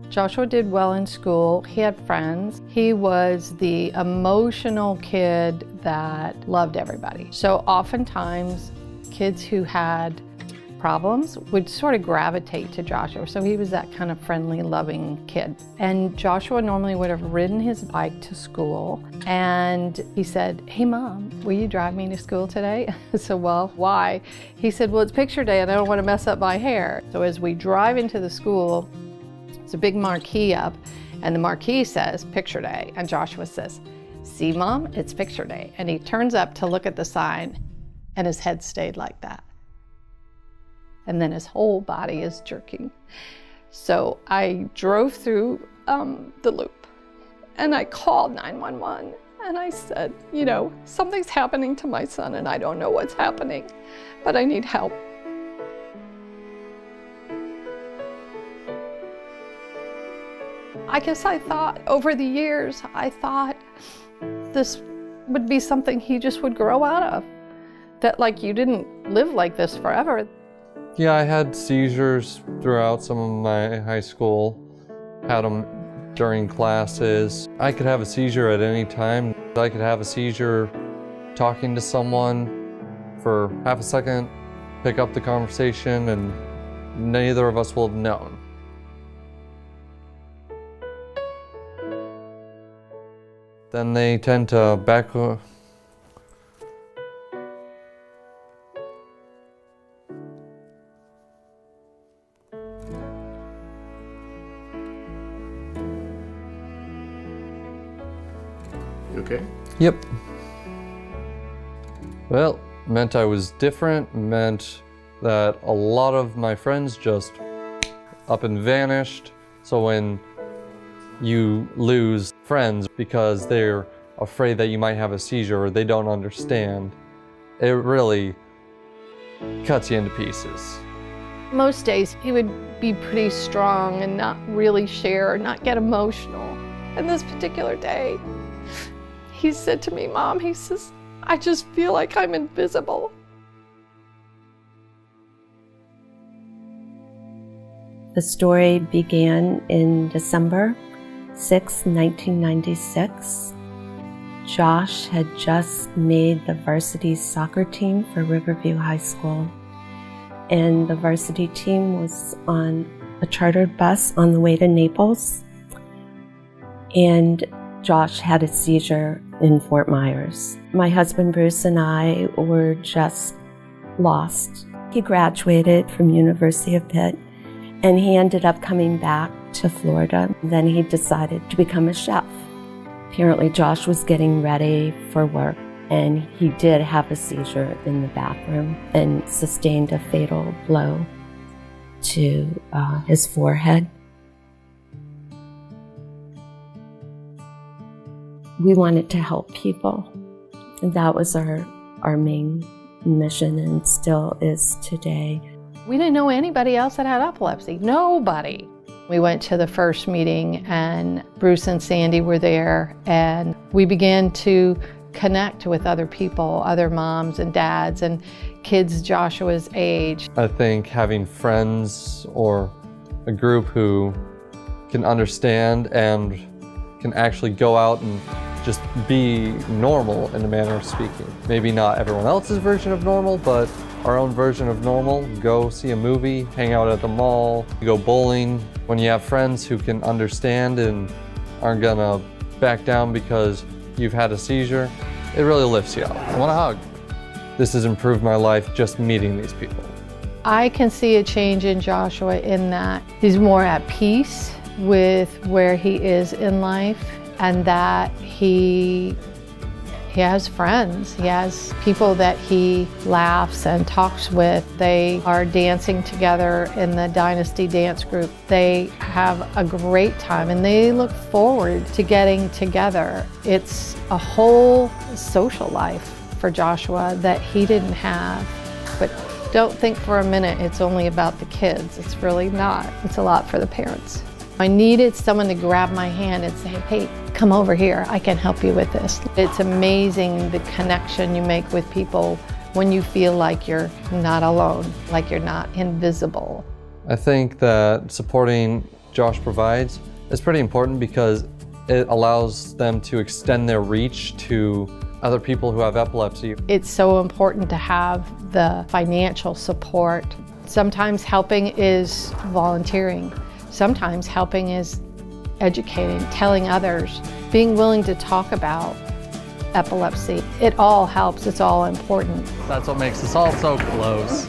Joshua did well in school. He had friends. He was the emotional kid that loved everybody. So oftentimes, kids who had problems would sort of gravitate to Joshua. So he was that kind of friendly, loving kid. And Joshua normally would have ridden his bike to school, and he said, "Hey Mom, will you drive me to school today?" So, well, why? He said, "Well, it's picture day and I don't want to mess up my hair." So as we drive into the school, it's a big marquee up, and the marquee says picture day, and Joshua says, "See Mom, it's picture day." And he turns up to look at the sign, and his head stayed like that. And then his whole body is jerking. So I drove through the loop, and I called 911, and I said, you know, something's happening to my son and I don't know what's happening, but I need help. I guess I thought over the years, I thought this would be something he just would grow out of. That like you didn't live like this forever. Yeah, I had seizures throughout some of my high school, had them during classes. I could have a seizure at any time. I could have a seizure talking to someone for half a second, pick up the conversation, and neither of us will have known. Then they tend to back. You okay? Yep. Well, meant I was different, meant that a lot of my friends just up and vanished. So when you lose friends because they're afraid that you might have a seizure or they don't understand, it really cuts you into pieces. Most days he would be pretty strong and not really share, not get emotional. And this particular day, he said to me, "Mom," he says, "I just feel like I'm invisible." The story began in December 6, 1996. Josh had just made the varsity soccer team for Riverview High School. And the varsity team was on a chartered bus on the way to Naples. And Josh had a seizure in Fort Myers. My husband Bruce and I were just lost. He graduated from University of Pitt, and he ended up coming back to Florida. Then he decided to become a chef. Apparently Josh was getting ready for work, and he did have a seizure in the bathroom and sustained a fatal blow to his forehead. We wanted to help people, and that was our main mission, and still is today. We didn't know anybody else that had epilepsy, nobody. We went to the first meeting and Bruce and Sandy were there, and we began to connect with other people, other moms and dads and kids Joshua's age. I think having friends or a group who can understand and can actually go out and just be normal in a manner of speaking. Maybe not everyone else's version of normal, but our own version of normal. Go see a movie, hang out at the mall, go bowling. When you have friends who can understand and aren't gonna back down because you've had a seizure, it really lifts you up. I want a hug. This has improved my life just meeting these people. I can see a change in Joshua in that he's more at peace with where he is in life, and that he has friends. He has people that he laughs and talks with. They are dancing together in the Dynasty dance group. They have a great time and they look forward to getting together. It's a whole social life for Joshua that he didn't have. But don't think for a minute it's only about the kids. It's really not. It's a lot for the parents. I needed someone to grab my hand and say, "Hey, come over here, I can help you with this." It's amazing the connection you make with people when you feel like you're not alone, like you're not invisible. I think that supporting JoshProvides is pretty important because it allows them to extend their reach to other people who have epilepsy. It's so important to have the financial support. Sometimes helping is volunteering. Sometimes helping is educating, telling others, being willing to talk about epilepsy. It all helps, it's all important. That's what makes us all so close.